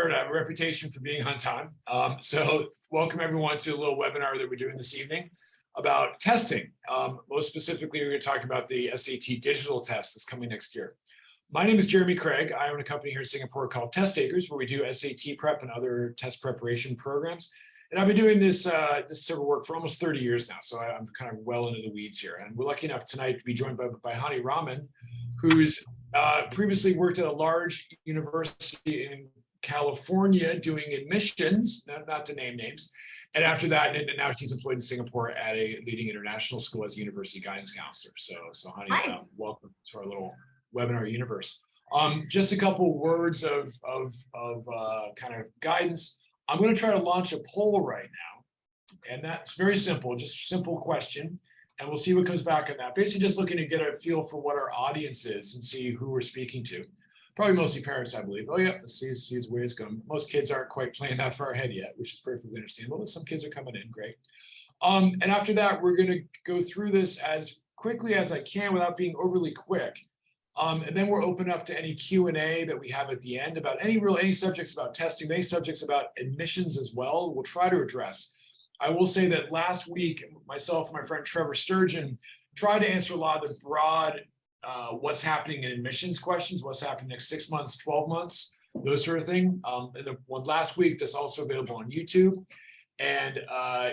start. I have a reputation for being on time. So welcome everyone to a little webinar that we're doing this evening about testing. Most specifically, we're going to talk about the SAT digital test that's coming next year. My name is Jeremy Craig. I own a company here in Singapore called Testtakers, where we do SAT prep and other test preparation programs. And I've been doing this sort of work for almost 30 years now, so I'm kind of well into the weeds here. And we're lucky enough tonight to be joined by Hani Rahman, who's previously worked at a large university in California doing admissions, not to name names. And after that, and now she's employed in Singapore at a leading international school as a university guidance counselor. So Hani, welcome to our little webinar universe. Just a couple words of kind of guidance. I'm going to try to launch a poll right now, and that's very simple, just a simple question, and we'll see what comes back on that. Basically, just looking to get a feel for what our audience is and see who we're speaking to. Probably mostly parents, I believe. Oh yeah, let's see where it's going. Most kids aren't quite playing that far ahead yet, which is perfectly understandable, but some kids are coming in, great. And after that, we're going to go through this as quickly as I can without being overly quick. And then we'll open up to any Q&A that we have at the end about any subjects about testing, any subjects about admissions as well, we'll try to address. I will say that last week, myself and my friend Trevor Sturgeon tried to answer a lot of the broad what's happening in admissions questions, what's happening next 6 months, 12 months, those sort of thing. And the one last week that's also available on YouTube. And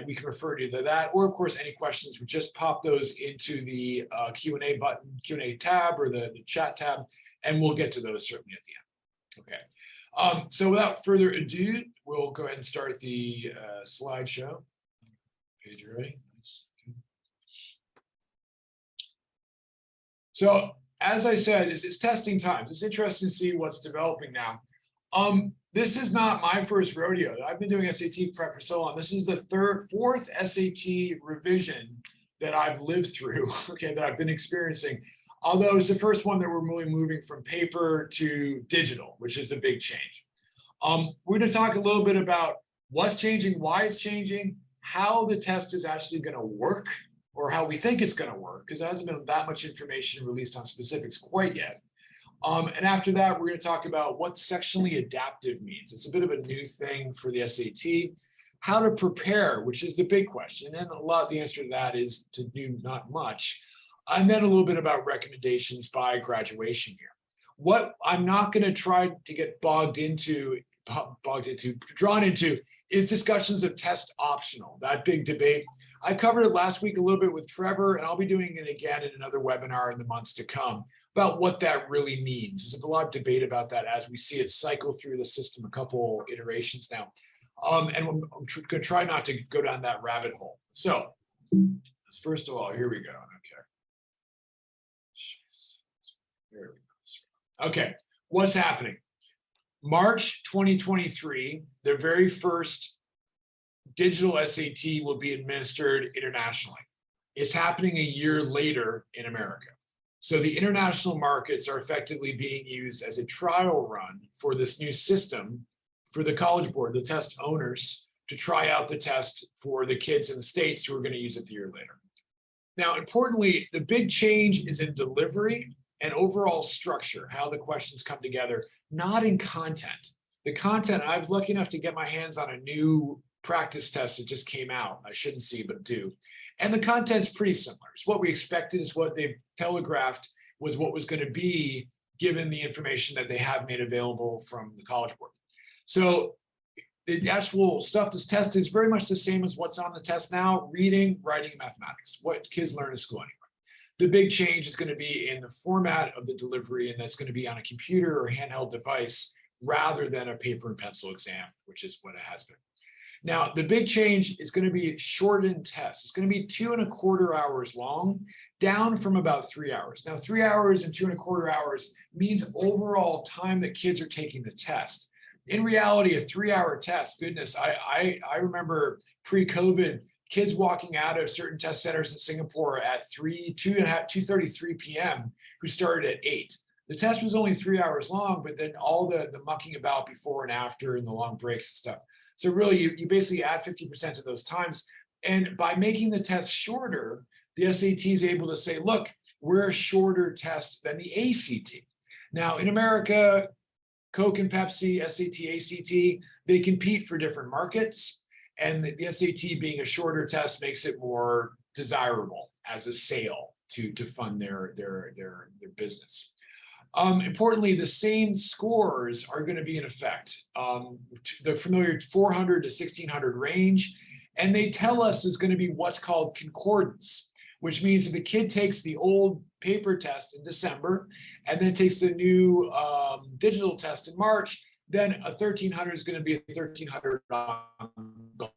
we can refer to either that, or of course, any questions, we just pop those into the Q&A button, Q&A tab, or the chat tab, and we'll get to those certainly at the end. Okay. So without further ado, we'll go ahead and start the slideshow. Page ready? Nice. So as I said, it's testing times. It's interesting to see what's developing now. This is not my first rodeo. I've been doing SAT prep for so long. This is the fourth SAT revision that I've lived through, okay, that I've been experiencing. Although it's the first one that we're really moving from paper to digital, which is the big change. We're going to talk a little bit about what's changing, why it's changing, how the test is actually going to work, or how we think it's going to work, because there hasn't been that much information released on specifics quite yet. And after that, we're going to talk about what sectionally adaptive means. It's a bit of a new thing for the SAT. How to prepare, which is the big question. And a lot of the answer to that is to do not much. And then a little bit about recommendations by graduation year. What I'm not going to try to get drawn into is discussions of test optional, that big debate. I covered it last week a little bit with Trevor, and I'll be doing it again in another webinar in the months to come about what that really means. There's a lot of debate about that as we see it cycle through the system a couple iterations now. And I'm going to try not to go down that rabbit hole. So first of all, here we go. Okay, what's happening? March 2023, the very first digital SAT will be administered internationally. It's happening a year later in America. So the international markets are effectively being used as a trial run for this new system for the College Board, the test owners, to try out the test for the kids in the States who are going to use it the year later. Now, importantly, the big change is in delivery and overall structure, how the questions come together, not in content. The content, I was lucky enough to get my hands on a new practice test that just came out. I shouldn't see, but do. And the content's pretty similar. It's what we expected, is what they've telegraphed was what was going to be given the information that they have made available from the College Board. So the actual stuff that's tested is very much the same as what's on the test now: reading, writing, and mathematics, what kids learn in school anyway. The big change is going to be in the format of the delivery, and that's going to be on a computer or handheld device rather than a paper and pencil exam, which is what it has been. Now, the big change is going to be shortened tests. It's going to be 2¼ hours long, down from about 3 hours. Now, 3 hours and 2¼ hours means overall time that kids are taking the test. In reality, a 3-hour test, goodness, I remember pre-COVID, kids walking out of certain test centers in Singapore at 2:33 p.m. who started at 8. The test was only 3 hours long, but then all the mucking about before and after and the long breaks and stuff. So really, you basically add 50% of those times. And by making the test shorter, the SAT is able to say, look, we're a shorter test than the ACT. Now, in America, Coke and Pepsi, SAT, ACT, they compete for different markets. And the SAT being a shorter test makes it more desirable as a sale to fund their business. Importantly, the same scores are going to be in effect. The familiar 400 to 1600 range, and they tell us is going to be what's called concordance, which means if a kid takes the old paper test in December and then takes the new digital test in March, then a 1300 is going to be a 1300 on both.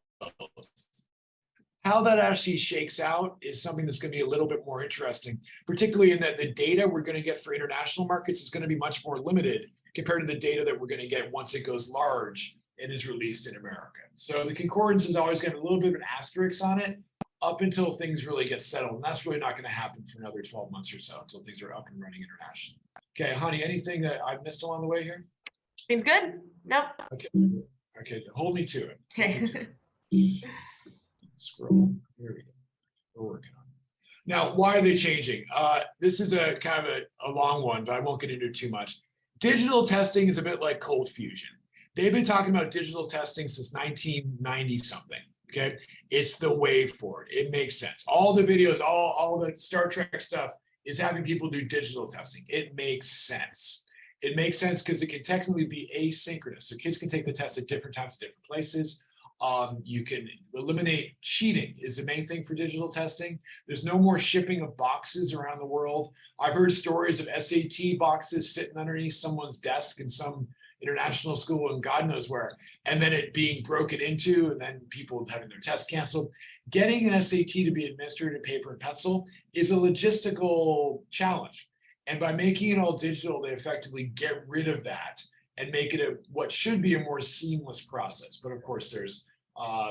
How that actually shakes out is something that's going to be a little bit more interesting, particularly in that the data we're going to get for international markets is going to be much more limited compared to the data that we're going to get once it goes large and is released in America. So the concordance is always going to have a little bit of an asterisk on it up until things really get settled. And that's really not going to happen for another 12 months or so until things are up and running internationally. Okay, Hani, anything that I've missed along the way here? Seems good. Nope. Okay, hold me to it. Okay. Scroll. Here we go. We're working on it. Now, why are they changing? This is a kind of a long one, but I won't get into it too much. Digital testing is a bit like cold fusion. They've been talking about digital testing since 1990 something. Okay, it's the way forward. It makes sense. All the videos, all the Star Trek stuff is having people do digital testing. It makes sense. It makes sense because it can technically be asynchronous. So kids can take the test at different times at different places. You can eliminate cheating is the main thing for digital testing. There's no more shipping of boxes around the world. I've heard stories of SAT boxes sitting underneath someone's desk in some international school and God knows where, and then it being broken into and then people having their tests canceled. Getting an SAT to be administered in paper and pencil is a logistical challenge. And by making it all digital, they effectively get rid of that and make it what should be a more seamless process. But of course, there's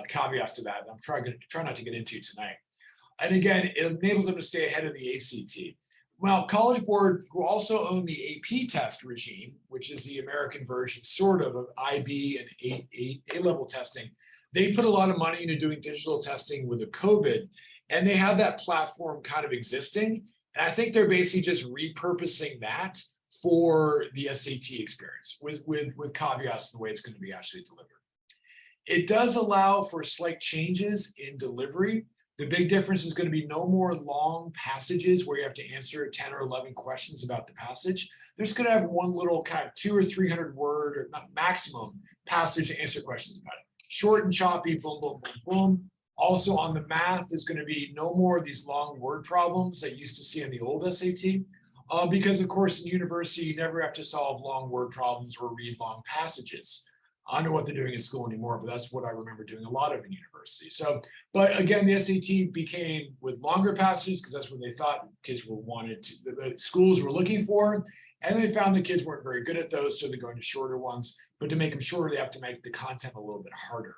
caveats to that. I'm trying not to get into tonight. And again, it enables them to stay ahead of the ACT. Well, College Board, who also own the AP test regime, which is the American version sort of IB and A-level testing, they put a lot of money into doing digital testing with the COVID, and they have that platform kind of existing. And I think they're basically just repurposing that for the SAT experience with caveats the way it's going to be actually delivered. It does allow for slight changes in delivery. The big difference is going to be no more long passages where you have to answer 10 or 11 questions about the passage. There's going to have one little kind of 200 or 300 word or not maximum passage to answer questions about it. Short and choppy, boom, boom, boom, boom. Also on the math, there's going to be no more of these long word problems that you used to see in the old SAT. Because of course in university, you never have to solve long word problems or read long passages. I don't know what they're doing in school anymore, but that's what I remember doing a lot of in university. So, but again, the SAT became with longer passages because that's what they thought kids were the schools were looking for. And they found the kids weren't very good at those, so they're going to shorter ones. But to make them shorter, they have to make the content a little bit harder.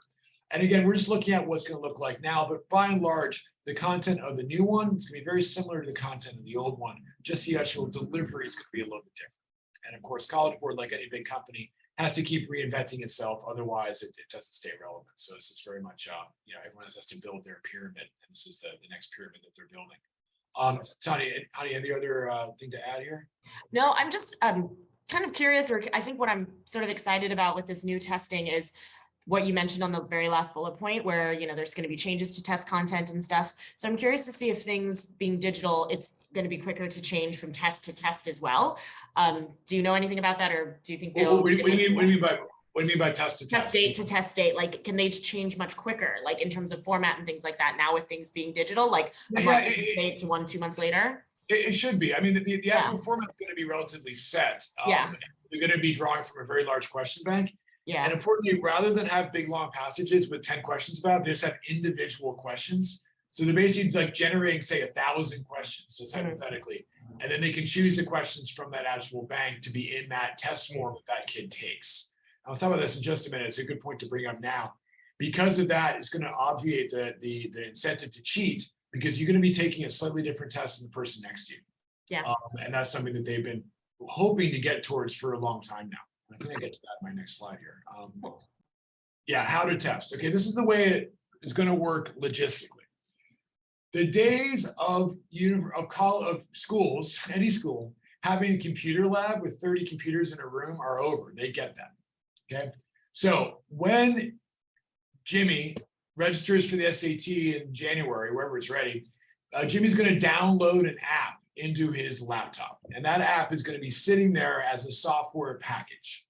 And again, we're just looking at what's going to look like now, but by and large, the content of the new one is going to be very similar to the content of the old one. Just the actual delivery is going to be a little bit different. And of course, College Board, like any big company, has to keep reinventing itself. Otherwise, it doesn't stay relevant. So this is very much, everyone has to build their pyramid. And this is the next pyramid that they're building. Tanya, any other thing to add here? No, I'm just kind of curious, or I think what I'm sort of excited about with this new testing is what you mentioned on the very last bullet point where, there's going to be changes to test content and stuff. So I'm curious to see if things being digital, it's going to be quicker to change from test to test as well. Do you know anything about that, or do you think they'll? What do you mean by test to test? Test date to test date, like can they change much quicker, like in terms of format and things like that now with things being digital, like a month to 1, 2 months later? It should be. I mean, the actual format is going to be relatively set. They're going to be drawing from a very large question bank. Yeah. And importantly, rather than have big long passages with 10 questions about it, they just have individual questions. So they're basically like generating, say, 1,000 questions, just hypothetically. And then they can choose the questions from that actual bank to be in that test form that kid takes. I'll talk about this in just a minute. It's a good point to bring up now. Because of that, it's going to obviate the incentive to cheat because you're going to be taking a slightly different test than the person next to you. Yeah. And that's something that they've been hoping to get towards for a long time now. I think I get to that in my next slide here. Yeah, how to test. Okay, this is the way it is going to work logistically. The days of schools, any school, having a computer lab with 30 computers in a room are over. They get that. Okay. So when Jimmy registers for the SAT in January, wherever it's ready, Jimmy's going to download an app into his laptop. And that app is going to be sitting there as a software package.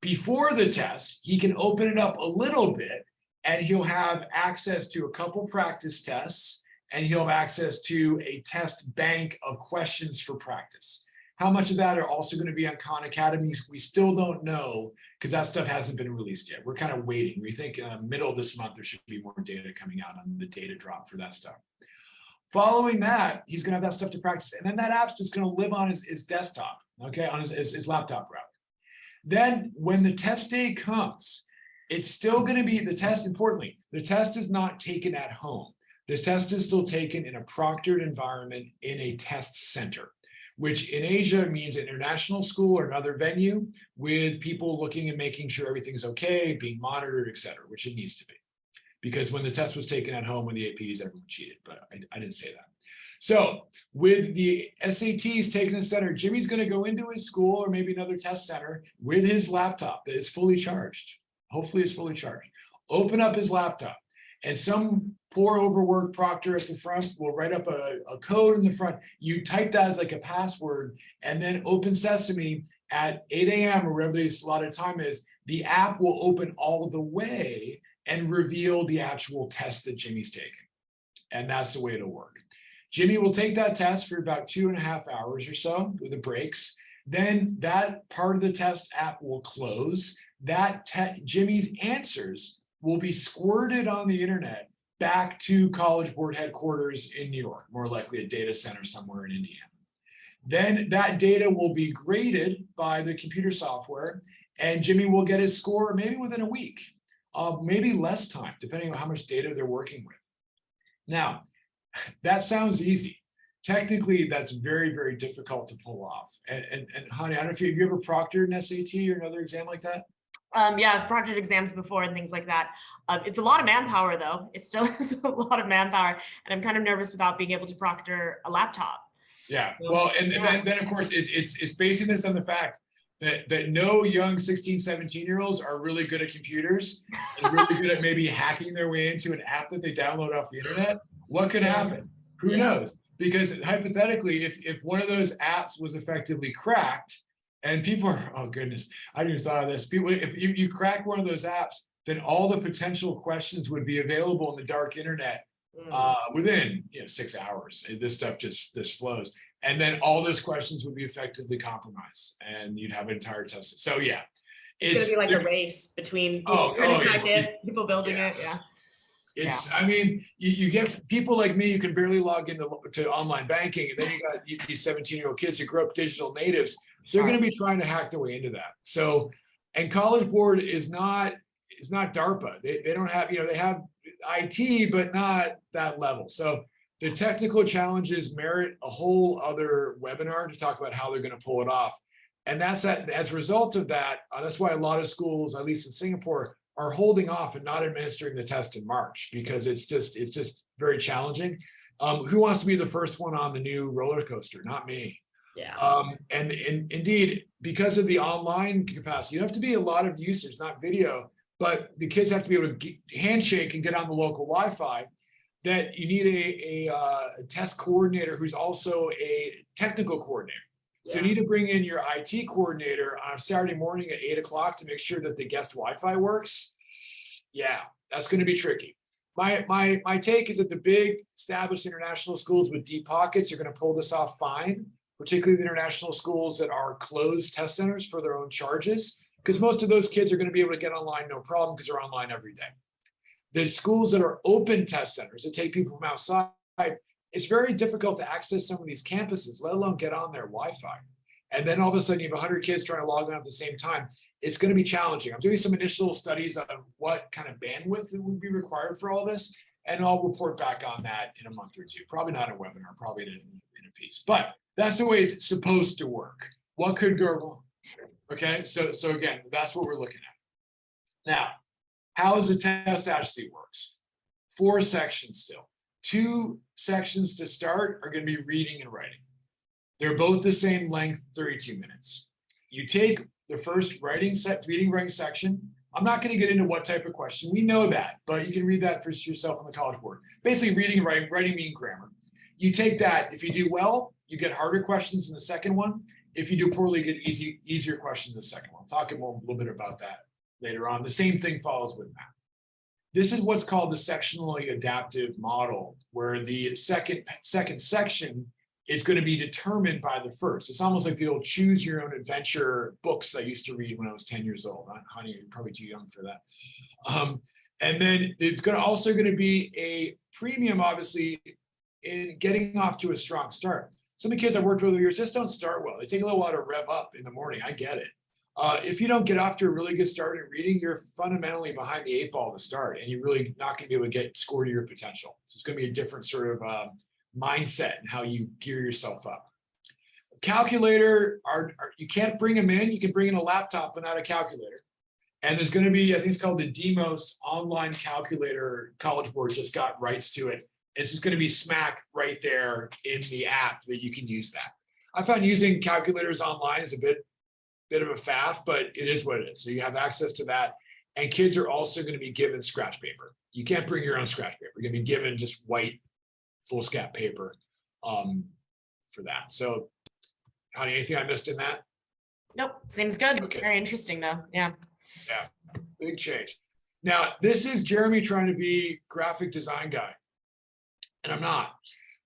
Before the test, he can open it up a little bit and he'll have access to a couple practice tests and he'll have access to a test bank of questions for practice. How much of that are also going to be on Khan Academy? We still don't know because that stuff hasn't been released yet. We're kind of waiting. We think middle of this month, there should be more data coming out on the data drop for that stuff. Following that, he's going to have that stuff to practice. And then that app's just going to live on his desktop, okay, on his laptop rather. Then when the test day comes, it's still going to be the test. Importantly, the test is not taken at home. This test is still taken in a proctored environment in a test center, which in Asia means an international school or another venue with people looking and making sure everything's okay, being monitored, et cetera, which it needs to be. Because when the test was taken at home with the APs, everyone cheated, but I didn't say that. So with the SATs taken in the center, Jimmy's going to go into his school or maybe another test center with his laptop that is fully charged. Hopefully it's fully charged. Open up his laptop and some poor overworked proctor at the front will write up a code in the front. You type that as like a password and then open Sesame at 8 a.m. or wherever the allotted time is. The app will open all the way and reveal the actual test that Jimmy's taken. And that's the way it'll work. Jimmy will take that test for about 2.5 hours or so with the breaks. Then that part of the test app will close. Jimmy's answers will be squirted on the internet back to College Board headquarters in New York, more likely a data center somewhere in Indiana. Then that data will be graded by the computer software and Jimmy will get his score maybe within a week. Maybe less time, depending on how much data they're working with. Now, that sounds easy. Technically, that's very, very difficult to pull off. And Hani, I don't know if you ever proctored an SAT or another exam like that? Yeah, I've proctored exams before and things like that. It's a lot of manpower, though. It still is a lot of manpower, and I'm kind of nervous about being able to proctor a laptop. Yeah, well, and then of course, it's basing this on the fact that no young 16, 17-year-olds are really good at computers and really good at maybe hacking their way into an app that they download off the internet. What could happen? Who knows? Because hypothetically, if one of those apps was effectively cracked and people are, oh goodness, I didn't even thought of this. People, if you crack one of those apps, then all the potential questions would be available in the dark internet within 6 hours. This stuff just flows. And then all those questions would be effectively compromised and you'd have an entire test. So yeah. It's gonna be like a race between people people building it. Yeah. I mean, you get people like me who can barely log into online banking, and then you got these 17-year-old kids who grew up digital natives. They're going to be trying to hack their way into that. So, and College Board is not DARPA. They don't have, they have IT, but not that level. So the technical challenges merit a whole other webinar to talk about how they're going to pull it off. And that's as a result of that. That's why a lot of schools, at least in Singapore, are holding off and not administering the test in March because it's just very challenging. Who wants to be the first one on the new roller coaster? Not me. Yeah. And indeed, because of the online capacity, you have to be a lot of usage, not video, but the kids have to be able to handshake and get on the local Wi-Fi. That you need a test coordinator who's also a technical coordinator. So you need to bring in your IT coordinator on a Saturday morning at 8 o'clock to make sure that the guest Wi-Fi works. Yeah, that's going to be tricky. My take is that the big established international schools with deep pockets are going to pull this off fine, particularly the international schools that are closed test centers for their own charges, because most of those kids are going to be able to get online no problem because they're online every day. The schools that are open test centers that take people from outside, it's very difficult to access some of these campuses, let alone get on their Wi-Fi. And then all of a sudden you have 100 kids trying to log on at the same time. It's going to be challenging. I'm doing some initial studies on what kind of bandwidth would be required for all this. And I'll report back on that in a month or two. Probably not a webinar, probably in a piece. But that's the way it's supposed to work. What could go wrong? Okay, so again, that's what we're looking at. Now, how is the test actually works? 4 sections still. 2 sections to start are going to be reading and writing. They're both the same length, 32 minutes. You take the first reading writing section. I'm not going to get into what type of question. We know that, but you can read that for yourself on the College Board. Basically, reading and writing mean grammar. You take that. If you do well, you get harder questions in the second one. If you do poorly, you get easier questions in the second one. I'll talk a little bit about that later on. The same thing follows with math. This is what's called the sectionally adaptive model, where the second section is going to be determined by the first. It's almost like the old choose your own adventure books I used to read when I was 10 years old. Honey, you're probably too young for that. And then it's also going to be a premium, obviously, in getting off to a strong start. Some of the kids I worked with over the years just don't start well. They take a little while to rev up in the morning. I get it. If you don't get off to a really good start in reading, you're fundamentally behind the 8 ball to start, and you're really not going to be able to score to your potential. So it's going to be a different sort of mindset and how you gear yourself up. Calculator, you can't bring them in. You can bring in a laptop, but not a calculator. And there's going to be, I think it's called the Demos online calculator. College Board just got rights to it. It's just going to be smack right there in the app that you can use that. I found using calculators online is a bit of a faff, but it is what it is. So you have access to that. And kids are also going to be given scratch paper. You can't bring your own scratch paper. You're going to be given just white foolscap paper for that. So, Honey, anything I missed in that? Nope, seems good. Okay. Very interesting though. Yeah. Yeah, big change. Now, this is Jeremy trying to be graphic design guy, and I'm not.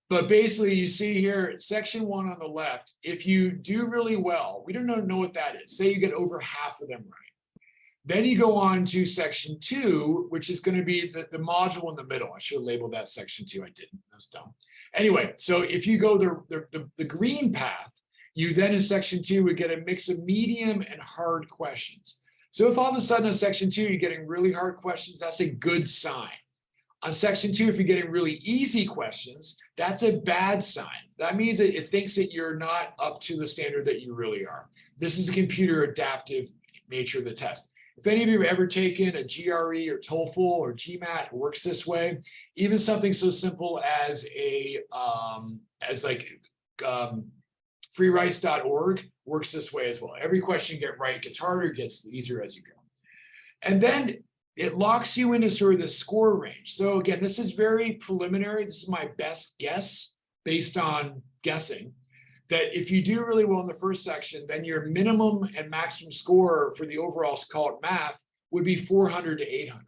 But basically, you see here, section 1 on the left, if you do really well, we don't know what that is. Say you get over half of them right. Then you go on to section 2, which is going to be the module in the middle. I should have labeled that section 2. I didn't. That was dumb. Anyway, so if you go the green path, you then in section 2 would get a mix of medium and hard questions. So if all of a sudden in section 2 you're getting really hard questions, that's a good sign. On section 2, if you're getting really easy questions, that's a bad sign. That means that it thinks that you're not up to the standard that you really are. This is a computer adaptive nature of the test. If any of you have ever taken a GRE or TOEFL or GMAT, it works this way. Even something so simple as freerice.org works this way as well. Every question you get right gets harder, gets easier as you go. And then it locks you into sort of the score range. So again, this is very preliminary. This is my best guess based on guessing, that if you do really well in the first section, then your minimum and maximum score for the overall, call it math, would be 400 to 800.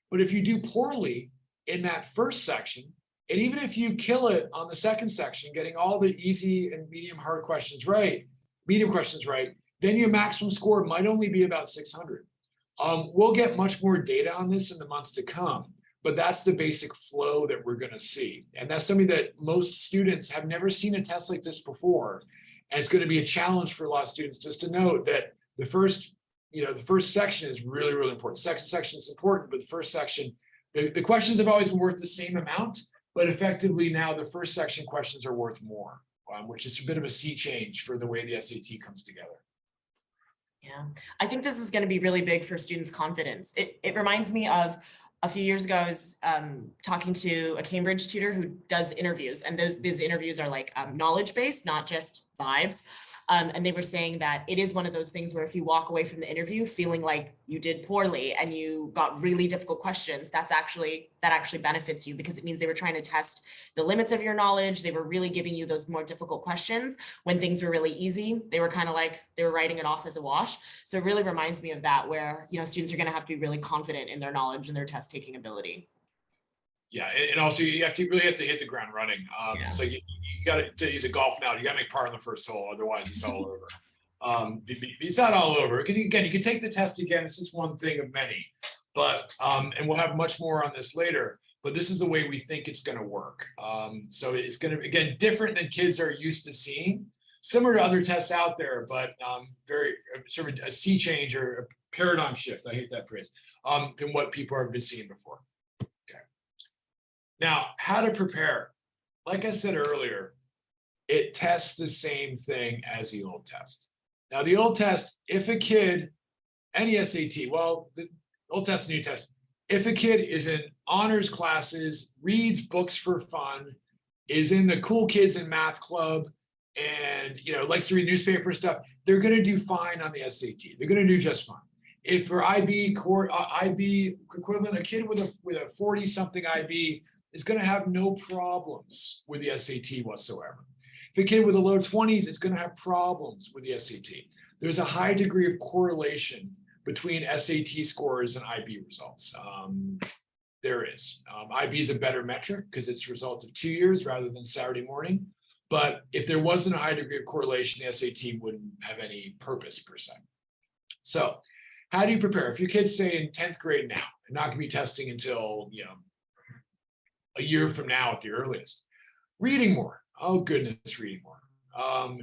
But if you do poorly in that first section, and even if you kill it on the second section, getting all the easy and medium questions right, then your maximum score might only be about 600. We'll get much more data on this in the months to come, but that's the basic flow that we're going to see. And that's something that most students have never seen a test like this before. And it's going to be a challenge for a lot of students just to note that the first section is really, really important. Second section is important, but the first section, the questions have always been worth the same amount, but effectively now the first section questions are worth more, which is a bit of a sea change for the way the SAT comes together. Yeah, I think this is going to be really big for students' confidence. It reminds me of a few years ago, I was talking to a Cambridge tutor who does interviews, and these interviews are like knowledge-based, not just vibes. And they were saying that it is one of those things where if you walk away from the interview feeling like you did poorly and you got really difficult questions, that actually benefits you, because it means they were trying to test the limits of your knowledge. They were really giving you those more difficult questions. When things were really easy, they were kind of like they were writing it off as a wash. So it really reminds me of that, where students are going to have to be really confident in their knowledge and their test taking ability. Yeah, and also you really have to hit the ground running. Yeah. So you got to use a golf now. You got to make par on the first hole, otherwise it's all over. It's not all over, because again, you can take the test again. It's just one thing of many, but and we'll have much more on this later. But this is the way we think it's going to work. So it's going to, again, different than kids are used to seeing. Similar to other tests out there, but very sort of a sea change or a paradigm shift. I hate that phrase. Than what people have been seeing before. Now, how to prepare? Like I said earlier, it tests the same thing as the old test. Now, the old test, if a kid, any SAT, well, the old test, new test, if a kid is in honors classes, reads books for fun, is in the cool kids in math club, and likes to read newspaper and stuff, they're going to do fine on the SAT. They're going to do just fine. If for IB equivalent, a kid with a 40-something IB is going to have no problems with the SAT whatsoever. If a kid with a low 20s is going to have problems with the SAT. There's a high degree of correlation between SAT scores and IB results. There is. IB is a better metric because it's a result of 2 years rather than Saturday morning. But if there wasn't a high degree of correlation, the SAT wouldn't have any purpose per se. So how do you prepare? If your kid's, say, in 10th grade now, and not going to be testing until, a year from now at the earliest, reading more. Oh, goodness, reading more.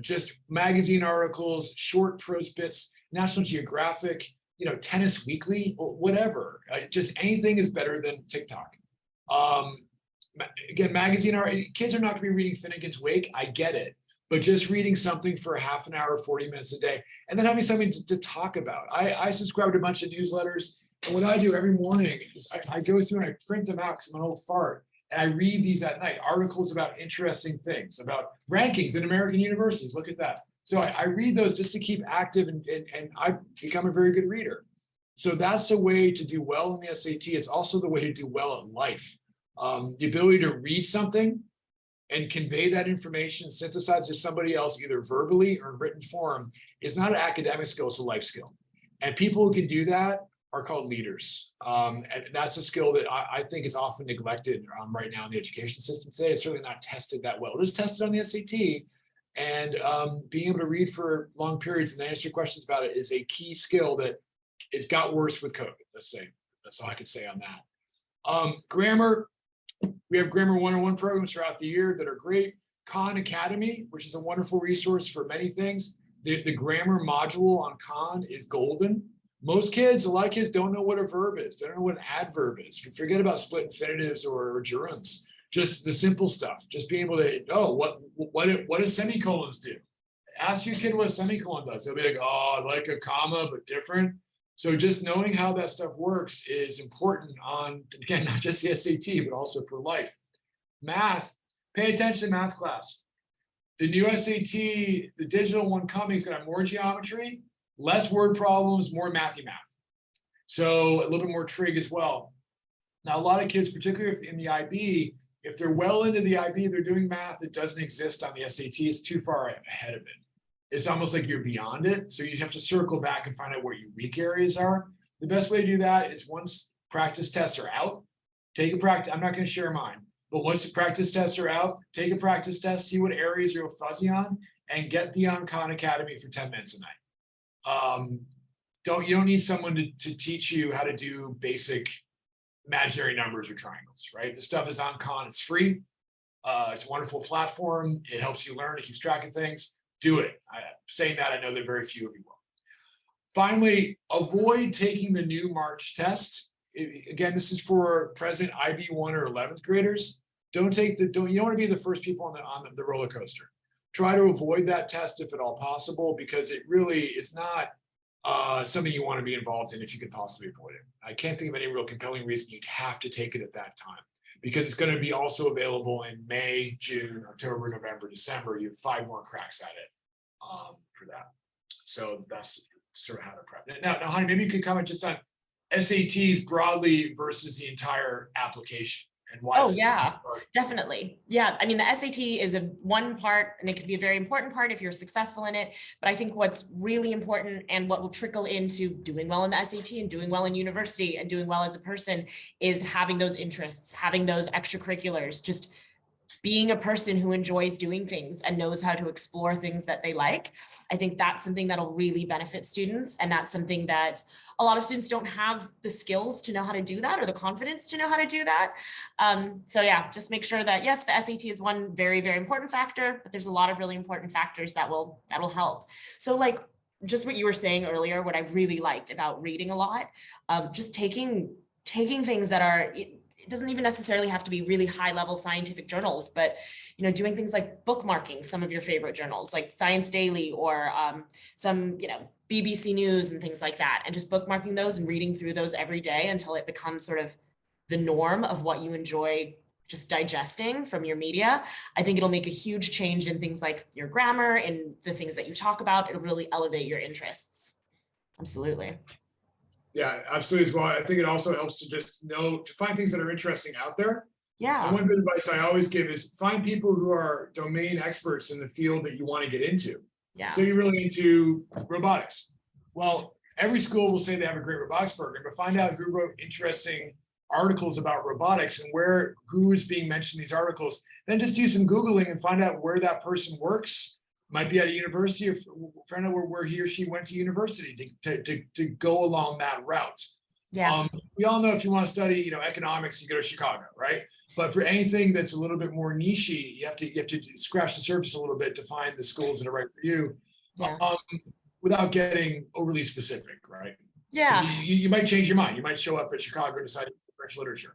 Just magazine articles, short prose bits, National Geographic, Tennis Weekly, whatever. Just anything is better than TikTok. Again, kids are not going to be reading Finnegan's Wake. I get it. But just reading something for a half an hour, 40 minutes a day, and then having something to talk about. I subscribe to a bunch of newsletters. And what I do every morning is I go through and I print them out because I'm an old fart. And I read these at night, articles about interesting things, about rankings in American universities. Look at that. So I read those just to keep active, and I become a very good reader. So that's a way to do well in the SAT. It's also the way to do well in life. The ability to read something and convey that information, synthesize to somebody else, either verbally or in written form, is not an academic skill, it's a life skill. And people who can do that are called leaders. And that's a skill that I think is often neglected right now in the education system today. It's certainly not tested that well. It is tested on the SAT, and being able to read for long periods and answer questions about it is a key skill that it's got worse with COVID, let's say. That's all I could say on that. Grammar, we have Grammar 101 programs throughout the year that are great. Khan Academy, which is a wonderful resource for many things. The grammar module on Khan is golden. A lot of kids don't know what a verb is. They don't know what an adverb is. Forget about split infinitives or gerunds. Just the simple stuff. Just being able to, what do semicolons do? Ask your kid what a semicolon does. They'll be like, oh, like a comma, but different. So just knowing how that stuff works is important on, again, not just the SAT, but also for life. Math, pay attention to math class. The new SAT, the digital one coming, is going to have more geometry, less word problems, more mathy math. So a little bit more trig as well. Now, a lot of kids, particularly if in the IB, if they're well into the IB, they're doing math that doesn't exist on the SAT, it's too far ahead of it. It's almost like you're beyond it. So you have to circle back and find out where your weak areas are. The best way to do that is once practice tests are out, take a practice. I'm not going to share mine, but once the practice tests are out, take a practice test, see what areas you're fuzzy on, and get the Khan Academy for 10 minutes a night. You don't need someone to teach you how to do basic imaginary numbers or triangles, right? The stuff is on Khan. It's free. It's a wonderful platform. It helps you learn. It keeps track of things. Do it. Saying that, I know that very few of you will. Finally, avoid taking the new March test. Again, this is for present IB 1 or 11th graders. You don't want to be the first people on the roller coaster. Try to avoid that test if at all possible, because it really is not something you want to be involved in if you could possibly avoid it. I can't think of any real compelling reason you'd have to take it at that time, because it's going to be also available in May, June, October, November, December. You have 5 more cracks at it for that. So that's sort of how to prep. Now, Hani, maybe you could comment just on SATs broadly versus the entire application and why. Oh, yeah, definitely. Yeah, I mean, the SAT is one part, and it could be a very important part if you're successful in it. But I think what's really important and what will trickle into doing well in the SAT and doing well in university and doing well as a person is having those interests, having those extracurriculars, just being a person who enjoys doing things and knows how to explore things that they like. I think that's something that'll really benefit students. And that's something that a lot of students don't have the skills to know how to do that, or the confidence to know how to do that. So yeah, just make sure that, yes, the SAT is one very, very important factor, but there's a lot of really important factors that'll help. So like just what you were saying earlier, what I really liked about reading a lot, just taking things that are, it doesn't even necessarily have to be really high level scientific journals, but, doing things like bookmarking some of your favorite journals, like Science Daily or some, BBC News and things like that, and just bookmarking those and reading through those every day until it becomes sort of the norm of what you enjoy just digesting from your media, I think it'll make a huge change in things like your grammar and the things that you talk about. It'll really elevate your interests. Absolutely. Yeah, absolutely as well. I think it also helps to just to find things that are interesting out there. Yeah. And one bit of advice I always give is find people who are domain experts in the field that you want to get into. Yeah. So you're really into robotics. Well, every school will say they have a great robotics program, but find out who wrote interesting articles about robotics and who is being mentioned in these articles. Then just do some Googling and find out where that person works. Might be at a university, or find out where he or she went to university to go along that route. Yeah. We all know if you want to study, economics, you go to Chicago, right? But for anything that's a little bit more nichey, you have to scratch the surface a little bit to find the schools that are right for you, without getting overly specific, right? Yeah. You might change your mind. You might show up at Chicago and decide to do French literature.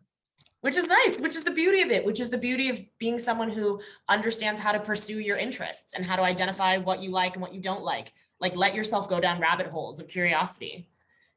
Which is nice, which is the beauty of it, which is the beauty of being someone who understands how to pursue your interests and how to identify what you like and what you don't like. Like, let yourself go down rabbit holes of curiosity,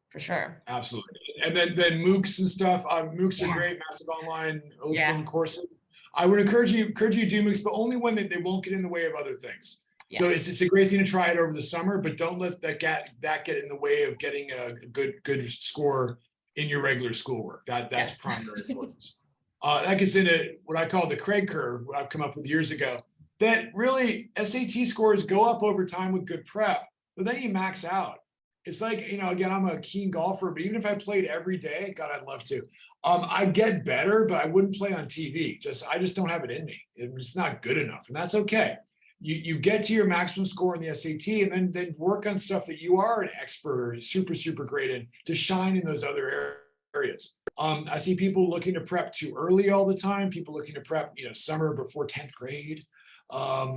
for sure. Absolutely. And then MOOCs and stuff. MOOCs are great, massive online open courses. I would encourage you to do MOOCs, but only when they won't get in the way of other things. Yeah. So it's a great thing to try it over the summer, but don't let that get in the way of getting a good score in your regular schoolwork. That's primary importance. That gets into what I call the Craig curve, what I've come up with years ago, that really SAT scores go up over time with good prep, but then you max out. It's like, again, I'm a keen golfer, but even if I played every day, God, I'd love to. I get better, but I wouldn't play on TV. I just don't have it in me. It's not good enough, and that's okay. You get to your maximum score in the SAT, and then work on stuff that you are an expert or super great in to shine in those other areas. I see people looking to prep too early all the time. People looking to prep, summer before 10th grade.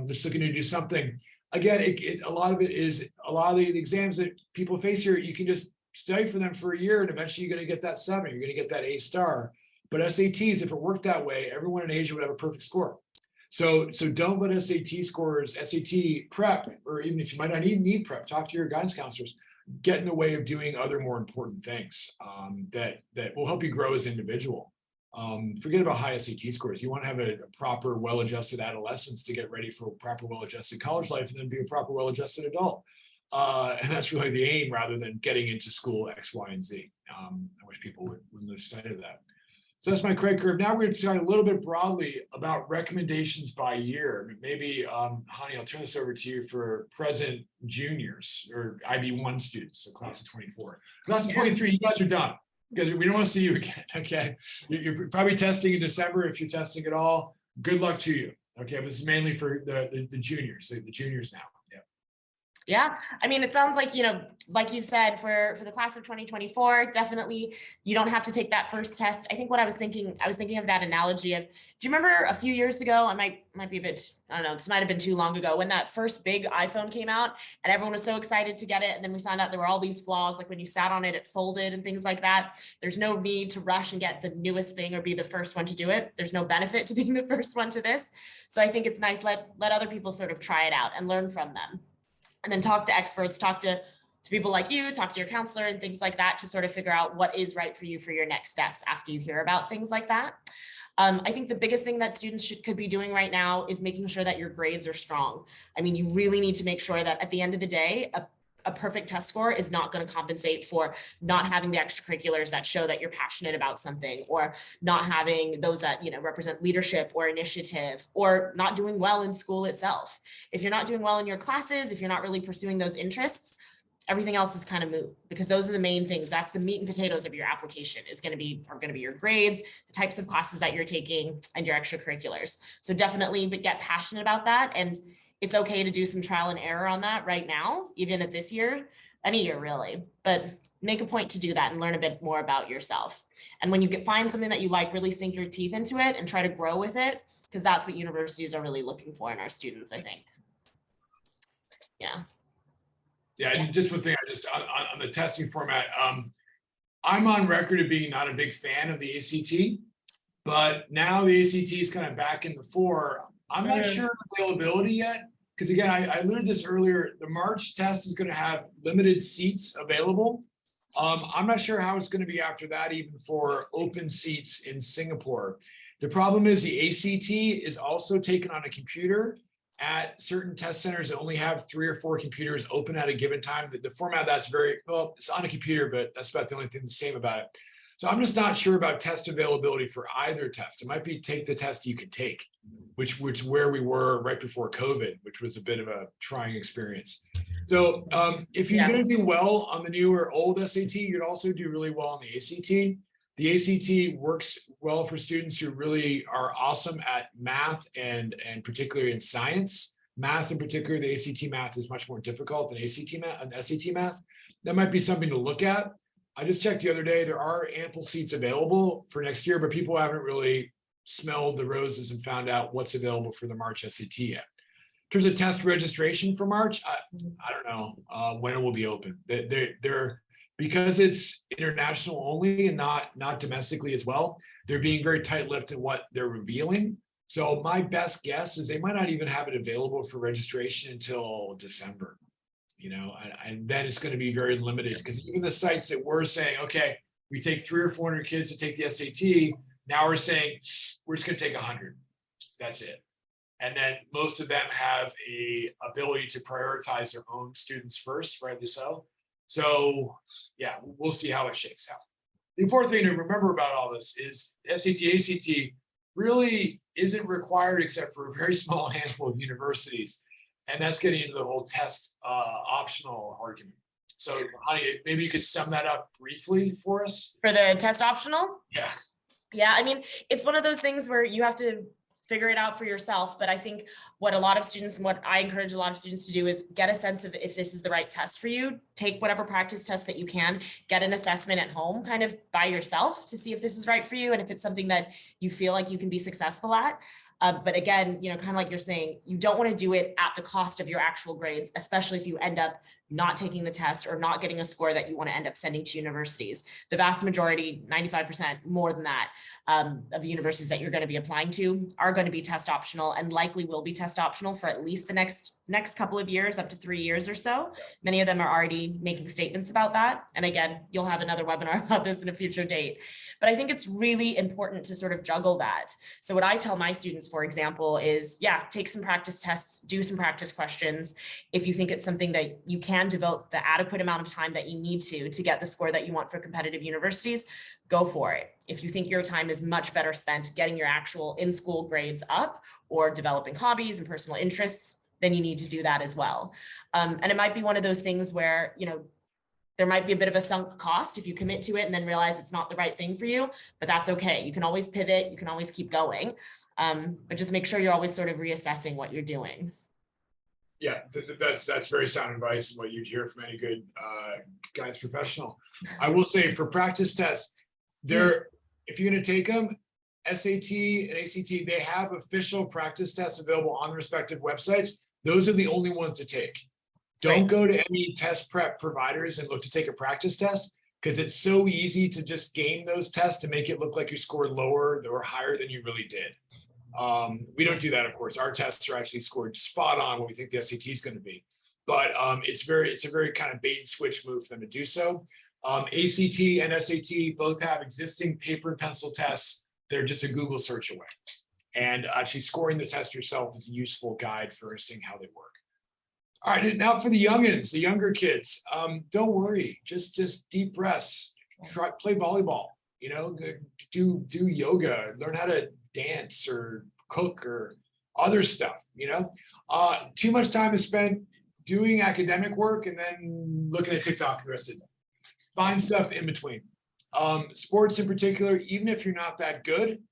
Just looking to do something. Again, a lot of the exams that people face here, you can just study for them for a year, and eventually you're going to get that 7. You're going to get that A star. But SATs, if it worked that way, everyone in Asia would have a perfect score. So don't let SAT prep, or even if you might not even need prep, talk to your guidance counselors, get in the way of doing other more important things that will help you grow as an individual. Forget about high SAT scores. You want to have a proper, well-adjusted adolescence to get ready for a proper, well-adjusted college life, and then be a proper, well-adjusted adult. And that's really the aim, rather than getting into school X, Y, and Z. I wish people would lose sight of that. So that's my Craig curve. Now we're going to talk a little bit broadly about recommendations by year. Maybe, Hani, I'll turn this over to you for present juniors or IB1 students, so class of 24. Class of 23, you guys are done. Because we don't want to see you again, okay? You're probably testing in December if you're testing at all. Good luck to you, okay? But this is mainly for the juniors, the juniors now. Yeah, I mean, it sounds like, like you said, for the class of 2024, definitely you don't have to take that first test. I think what I was thinking of that analogy of, do you remember a few years ago, I might be a bit, I don't know, this might have been too long ago, when that first big iPhone came out and everyone was so excited to get it. And then we found out there were all these flaws, like when you sat on it, it folded and things like that. There's no need to rush and get the newest thing or be the first one to do it. There's no benefit to being the first one to this. So I think it's nice, let other people sort of try it out and learn from them. And then talk to experts, talk to people like you, talk to your counselor and things like that to sort of figure out what is right for you for your next steps after you hear about things like that. I think the biggest thing that students could be doing right now is making sure that your grades are strong. I mean, you really need to make sure that at the end of the day, a perfect test score is not going to compensate for not having the extracurriculars that show that you're passionate about something, or not having those that, represent leadership or initiative, or not doing well in school itself. If you're not doing well in your classes, if you're not really pursuing those interests, everything else is kind of moot, because those are the main things. That's the meat and potatoes of your application are going to be your grades, the types of classes that you're taking, and your extracurriculars. So definitely get passionate about that. And it's okay to do some trial and error on that right now, even at this year, any year really, but make a point to do that and learn a bit more about yourself. And when you find something that you like, really sink your teeth into it and try to grow with it, because that's what universities are really looking for in our students, I think. Yeah, and just one thing, on the testing format, I'm on record of being not a big fan of the ACT, but now the ACT is kind of back in the fore. I'm not sure of availability yet, because again, I alluded to this earlier, the March test is going to have limited seats available. I'm not sure how it's going to be after that, even for open seats in Singapore. The problem is the ACT is also taken on a computer at certain test centers that only have 3 or 4 computers open at a given time. The format that's very, well, it's on a computer, but that's about the only thing the same about it. So I'm just not sure about test availability for either test. It might be take the test you can take, which where we were right before COVID, which was a bit of a trying experience. So if you're going to do well on the new or old SAT, you'd also do really well on the ACT. The ACT works well for students who really are awesome at math and particularly in science. Math in particular, the ACT math is much more difficult than ACT math and SAT math. That might be something to look at. I just checked the other day, there are ample seats available for next year, but people haven't really smelled the roses and found out what's available for the March SAT yet. In terms of test registration for March, I don't know when it will be open. They're because it's international only and not domestically as well, they're being very tight-lipped in what they're revealing. So my best guess is they might not even have it available for registration until December, you know, and then it's going to be very limited because even the sites that were saying, okay, we take 300 or 400 kids to take the SAT, now we're saying we're just going to take 100. That's it. And then most of them have a ability to prioritize their own students first, rightly so. So yeah, we'll see how it shakes out. The important thing to remember about all this is SAT, ACT really isn't required except for a very small handful of universities. And that's getting into the whole test optional argument. So Hani, maybe you could sum that up briefly for us. For the test optional? Yeah. Yeah, I mean, it's one of those things where you have to figure it out for yourself. But I think what a lot of students and what I encourage a lot of students to do is get a sense of if this is the right test for you. Take whatever practice test that you can, get an assessment at home kind of by yourself to see if this is right for you and if it's something that you feel like you can be successful at. But again, you know, kind of like you're saying, you don't want to do it at the cost of your actual grades, especially if you end up not taking the test or not getting a score that you want to end up sending to universities. The vast majority, 95% more than that, of the universities that you're going to be applying to are going to be test optional and likely will be test optional for at least the next couple of years, up to 3 years or so. Many of them are already making statements about that. And again, you'll have another webinar about this in a future date. But I think it's really important to sort of juggle that. So what I tell my students, for example, is, yeah, take some practice tests, do some practice questions. If you think it's something that you can devote the adequate amount of time that you need to get the score that you want for competitive universities, go for it. If you think your time is much better spent getting your actual in-school grades up or developing hobbies and personal interests, then you need to do that as well. And it might be one of those things where, you know, there might be a bit of a sunk cost if you commit to it and then realize it's not the right thing for you, but that's okay. You can always pivot, you can always keep going, but just make sure you're always sort of reassessing what you're doing. Yeah, that's very sound advice and what you'd hear from any good guidance professional. I will say for practice tests, if you're going to take them, SAT and ACT, they have official practice tests available on the respective websites. Those are the only ones to take. Don't go to any test prep providers and look to take a practice test because it's so easy to just game those tests to make it look like you scored lower or higher than you really did. We don't do that, of course. Our tests are actually scored spot on what we think the SAT is going to be. But it's a very kind of bait and switch move for them to do so. ACT and SAT both have existing paper and pencil tests. They're just a Google search away. And actually scoring the test yourself is a useful guide for understanding how they work. All right, now for the youngins, the younger kids, don't worry, just deep breaths, play volleyball, you know, do yoga, learn how to dance or cook or other stuff, you know. Too much time is spent doing academic work and then looking at TikTok the rest of the day. Find stuff in between. Sports in particular, even if you're not that good,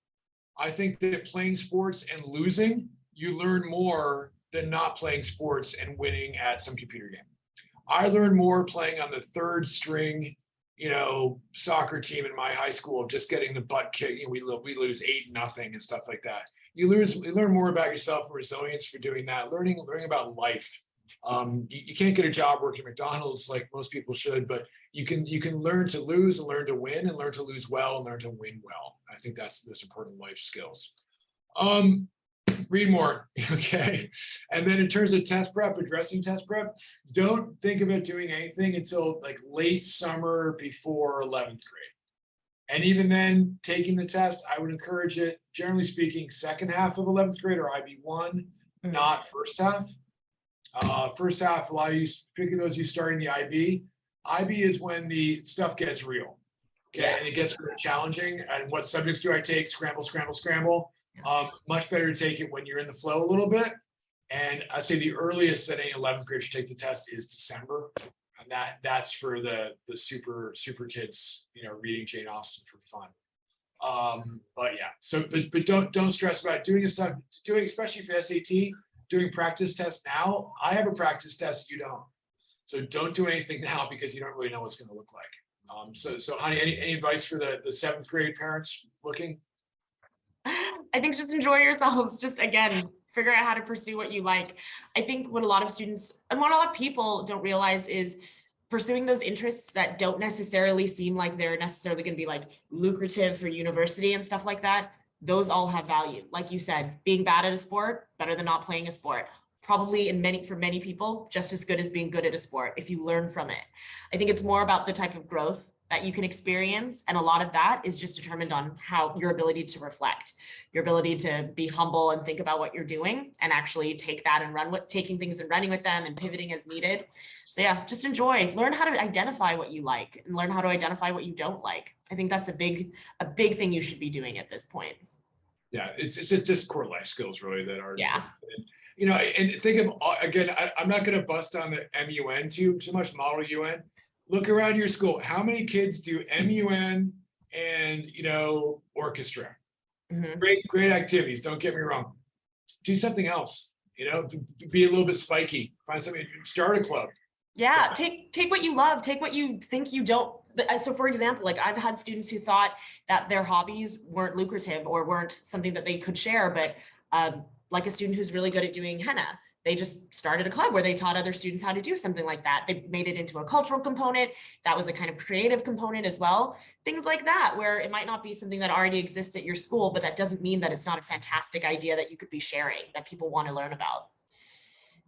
I think that playing sports and losing, you learn more than not playing sports and winning at some computer game. I learned more playing on the third string, you know, soccer team in my high school of just getting the butt kicked. You know, we lose 8-0 and stuff like that. You learn more about yourself and resilience for doing that. Learning about life. You can't get a job working at McDonald's like most people should, but you can learn to lose and learn to win and learn to lose well and learn to win well. I think those important life skills. Read more, okay? And then in terms of test prep, addressing test prep, don't think about doing anything until like late summer before 11th grade. And even then, taking the test, I would encourage it, generally speaking, second half of 11th grade or IB1, not first half. First half, a lot of you, particularly those of you starting the IB, IB is when the stuff gets real. Okay, Yeah. and it gets really challenging. And what subjects do I take? Scramble, scramble, scramble. Much better to take it when you're in the flow a little bit. And I say the earliest that any 11th grade should take the test is December. And that's for the super kids, reading Jane Austen for fun. But yeah, so but don't stress about doing stuff, especially for SAT, doing practice tests now. I have a practice test, you don't. So don't do anything now because you don't really know what's going to look like. So Hani, any advice for the 7th grade parents looking? I think just enjoy yourselves. Just again, figure out how to pursue what you like. I think what a lot of students and what a lot of people don't realize is pursuing those interests that don't necessarily seem like they're necessarily going to be like lucrative for university and stuff like that. Those all have value. Like you said, being bad at a sport, better than not playing a sport. Probably for many people, just as good as being good at a sport if you learn from it. I think it's more about the type of growth that you can experience. And a lot of that is just determined on how your ability to reflect, your ability to be humble and think about what you're doing and actually take that and run with taking things and running with them and pivoting as needed. So yeah, just enjoy, learn how to identify what you like and learn how to identify what you don't like. I think that's a big thing you should be doing at this point. Yeah, it's just core life skills really that are, yeah. And think of, again, I'm not going to bust on the MUN too much, model UN. Look around your school. How many kids do MUN and, orchestra? Great activities. Don't get me wrong. Do something else, be a little bit spiky, find something, start a club. Yeah. Take what you love, take what you think you don't. So for example, like I've had students who thought that their hobbies weren't lucrative or weren't something that they could share, but like a student who's really good at doing henna. They just started a club where they taught other students how to do something like that. They made it into a cultural component. That was a kind of creative component as well. Things like that, where it might not be something that already exists at your school, but that doesn't mean that it's not a fantastic idea that you could be sharing, that people want to learn about.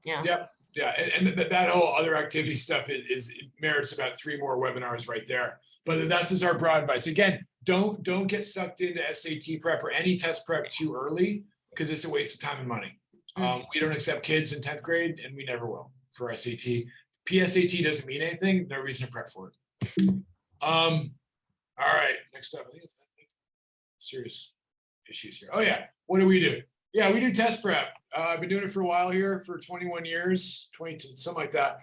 Yeah. Yep. Yeah. And that whole other activity stuff is merits about 3 more webinars right there. But that's just our broad advice. Again, don't get sucked into SAT prep or any test prep too early because it's a waste of time and money. We don't accept kids in 10th grade and we never will for SAT. PSAT doesn't mean anything. No reason to prep for it. All right, next up, I think it's serious issues here. Oh yeah, what do we do? Yeah, we do test prep. I've been doing it for a while here for 21 years, 22, something like that.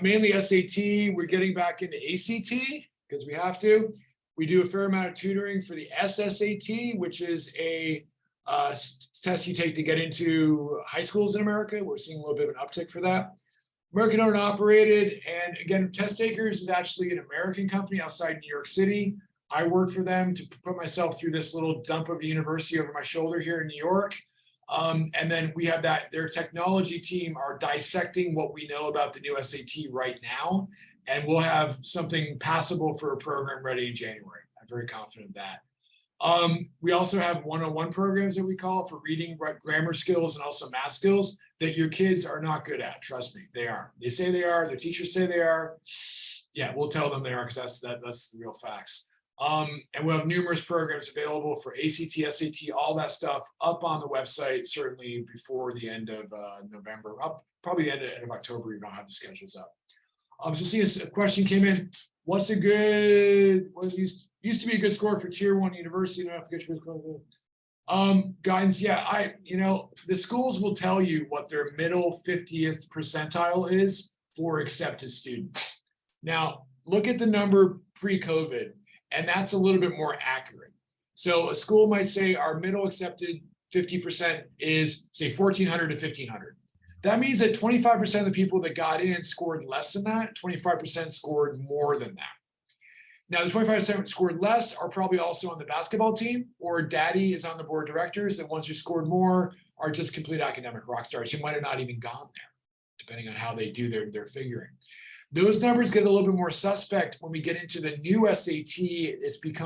Mainly SAT. We're getting back into ACT because we have to. We do a fair amount of tutoring for the SSAT, which is a test you take to get into high schools in America. We're seeing a little bit of an uptick for that. American owned and operated. And again, Testtakers is actually an American company outside New York City. I work for them to put myself through this little dump of a university over my shoulder here in New York. And then we have their technology team are dissecting what we know about the new SAT right now. And we'll have something passable for a program ready in January. I'm very confident of that. We also have one-on-one programs that we call for reading, grammar skills, and also math skills that your kids are not good at. Trust me, they are. They say they are. Their teachers say they are. Yeah, we'll tell them they are because that's the real facts. And we'll have numerous programs available for ACT, SAT, all that stuff up on the website, certainly before the end of November, probably the end of October, you don't have the schedules up. So see, a question came in. What's a good, what used to be a good score for tier 1 university? Guidance, yeah, the schools will tell you what their middle 50th percentile is for accepted students. Now, look at the number pre-COVID, and that's a little bit more accurate. So a school might say our middle accepted 50% is, say, 1,400 to 1,500. That means that 25% of the people that got in scored less than that, 25% scored more than that. Now, the 25% scored less are probably also on the basketball team, or daddy is on the board of directors. The ones who scored more are just complete academic rock stars who might have not even gone there, depending on how they do their figuring. Those numbers get a little bit more suspect when we get into the new SAT.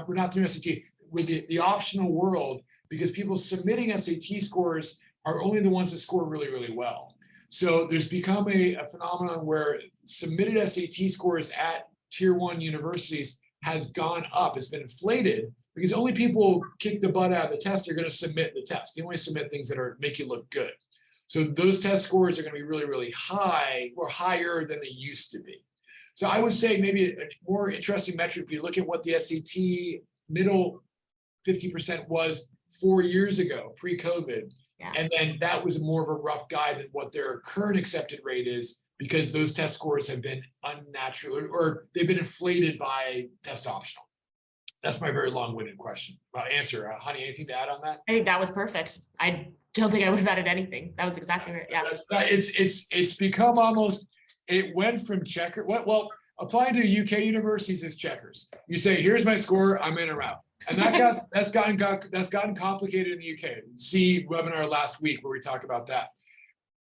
We're not the new SAT, with the optional world, because people submitting SAT scores are only the ones that score really, really well. So there's become a phenomenon where submitted SAT scores at tier 1 universities has gone up. It's been inflated because only people who kick the butt out of the test are going to submit the test. You only submit things that make you look good. So those test scores are going to be really, really high or higher than they used to be. So I would say maybe a more interesting metric, if you look at what the SAT middle 50% was 4 years ago, pre-COVID. Yeah. And then that was more of a rough guide than what their current accepted rate is, because those test scores have been unnatural or they've been inflated by test optional. That's my very long-winded question. Answer. Hani, anything to add on that? I think that was perfect. I don't think I would have added anything. That was exactly right. Yeah. It's become almost, it went from checker. Well, applying to UK universities is checkers. You say, here's my score, I'm in or out. And that's gotten complicated in the UK. See webinar last week where we talk about that.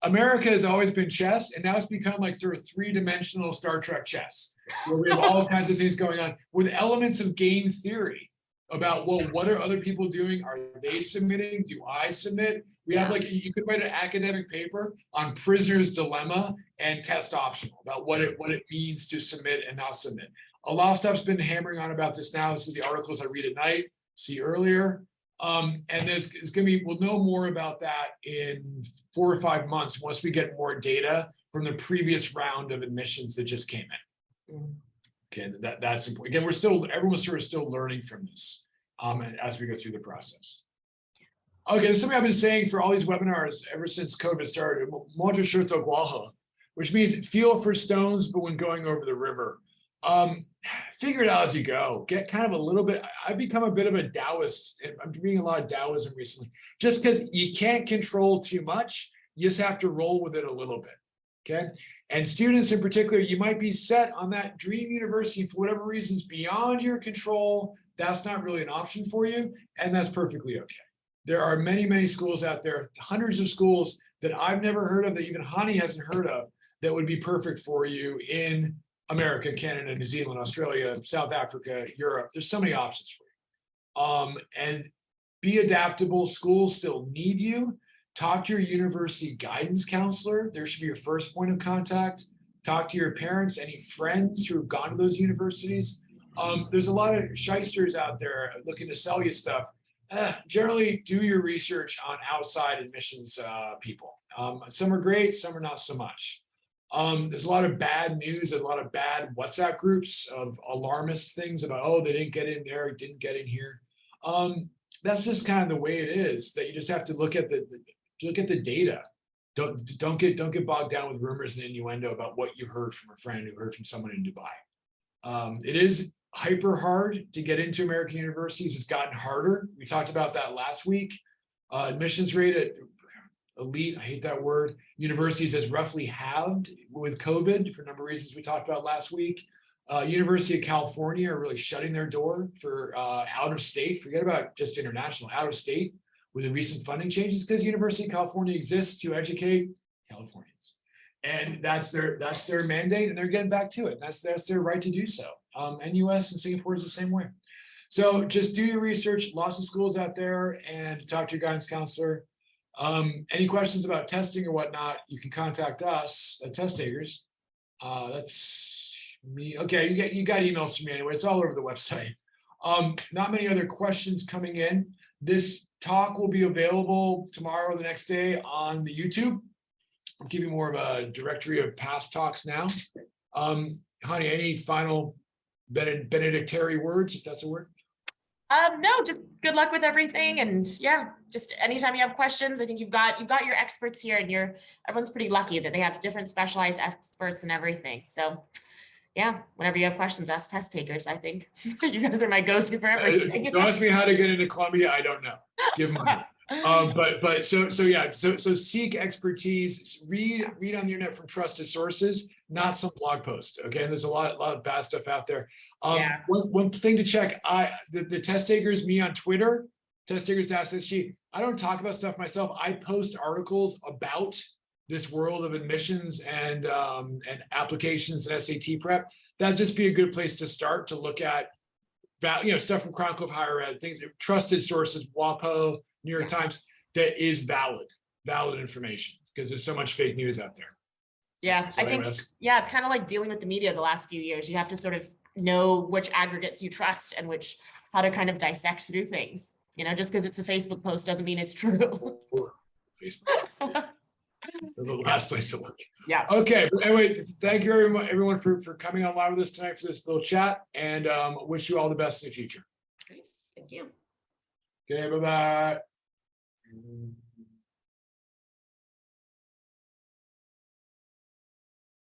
America has always been chess, and now it's become like sort of three-dimensional Star Trek chess, where we have all kinds of things going on with elements of game theory about, well, what are other people doing? Are they submitting? Do I submit? We have like, you could write an academic paper on prisoner's dilemma and test optional about what it means to submit and not submit. A lot of stuff's been hammering on about this now. This is the articles I read at night, see earlier. And there's going to be, we'll know more about that in 4 or 5 months once we get more data from the previous round of admissions that just came in. Okay, that's important. Again, everyone's sort of still learning from this as we go through the process. Okay, this is something I've been saying for all these webinars ever since COVID started, which means feel for stones, but when going over the river. Figure it out as you go. Get kind of a little bit, I've become a bit of a Taoist. I'm reading a lot of Taoism recently, just because you can't control too much. You just have to roll with it a little bit. Okay. And students in particular, you might be set on that dream university for whatever reasons beyond your control. That's not really an option for you. And that's perfectly okay. There are many, many schools out there, hundreds of schools that I've never heard of, that even Hani hasn't heard of, that would be perfect for you in America, Canada, New Zealand, Australia, South Africa, Europe. There's so many options for you. And be adaptable. Schools still need you. Talk to your university guidance counselor. There should be your first point of contact. Talk to your parents, any friends who have gone to those universities. There's a lot of shysters out there looking to sell you stuff. Generally, do your research on outside admissions people. Some are great, some are not so much. There's a lot of bad news and a lot of bad WhatsApp groups of alarmist things about, oh, they didn't get in there, didn't get in here. That's just kind of the way it is, that you just have to look at the data. Don't get bogged down with rumors and innuendo about what you heard from a friend who heard from someone in Dubai. It is hyper hard to get into American universities. It's gotten harder. We talked about that last week. Admissions rate at elite, I hate that word, universities has roughly halved with COVID for a number of reasons we talked about last week. University of California are really shutting their door for out of state, forget about just international, out of state with the recent funding changes, because University of California exists to educate Californians. And that's their mandate, and they're getting back to it. That's their right to do so. NUS and Singapore is the same way. So just do your research, lots of schools out there, and talk to your guidance counselor. Any questions about testing or whatnot, you can contact us at Testtakers. That's me. Okay, you got emails from me anyway. It's all over the website. Not many other questions coming in. This talk will be available tomorrow or the next day on the YouTube. I'm keeping more of a directory of past talks now. Hani, any final benedictory words, if that's a word? No, just good luck with everything. And yeah, just anytime you have questions, I think you've got your experts here, and everyone's pretty lucky that they have different specialized experts and everything. So yeah, whenever you have questions, ask test takers. I think you guys are my go-to for everything. Don't ask me how to get into Columbia. I don't know. Give them so seek expertise, read on the internet from trusted sources, not some blog post. Okay, and there's a lot of bad stuff out there. One thing to check, the test takers, me on Twitter, testtakers.sg, I don't talk about stuff myself. I post articles about this world of admissions and applications and SAT prep. That'd just be a good place to start to look at, stuff from Chronicle of Higher Ed, things, trusted sources, WAPO, New York Times, that is valid information, because there's so much fake news out there. Yeah, So I think, it's it's kind of like dealing with the media the last few years. You have to sort of know which aggregates you trust and how to kind of dissect through things. Just because it's a Facebook post doesn't mean it's true. Facebook. The last place to look. Yeah. Okay, but anyway, thank you very much, everyone, for coming on live with us tonight for this little chat, and wish you all the best in the future. Great. Thank you. Okay, bye-bye.